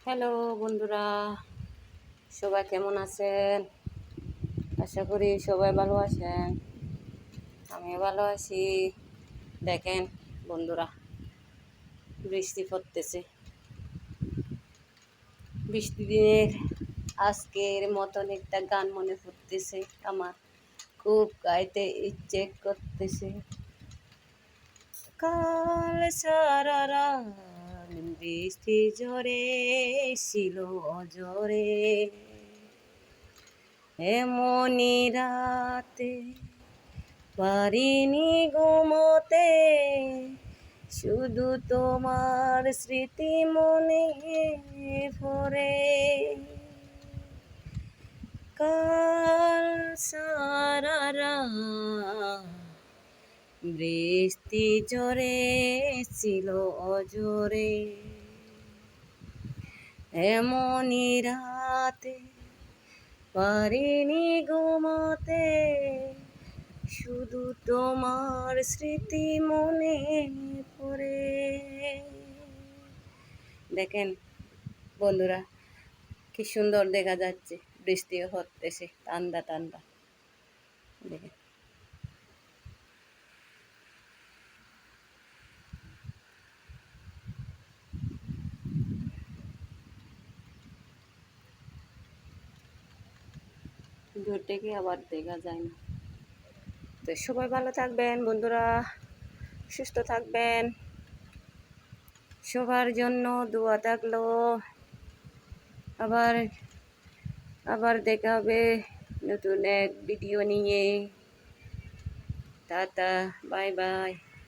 Hello বন্ধুরা, সবাই কেমন আছেন? আশা করি সবাই ভালো আছেন। আমিও ভালো আছি। দেখেন বন্ধুরা, বৃষ্টি পড়তেছে। বৃষ্টি দিনের আজকের মতন একটা গান মনে পড়তেছে আমার, খুব গাইতে ইচ্ছে করতেছে। কাল সারা রাত বৃষ্টি ঝরে ছিল অজরে, এমনি রাতে পারিনি ঘুমোতে, শুধু তোমার স্মৃতি মনে পড়ে। কাল সারা রাত বৃষ্টি ঝরে ছিল অজরে, এমনি রাতে পারিনি ঘুমাতে, শুধু তোমার স্মৃতি মনে পড়ে। দেখেন বন্ধুরা, কি সুন্দর দেখা যাচ্ছে, বৃষ্টিও হতেছে ঠান্ডা ঠান্ডা। দেখেন দূর থেকে আবার দেখা যায় না। তো সবাই ভালো থাকবেন বন্ধুরা, সুস্থ থাকবেন, সবার জন্য দোয়া থাকলো। আবার আবার দেখা হবে নতুন এক ভিডিও নিয়ে। Tata, bye bye.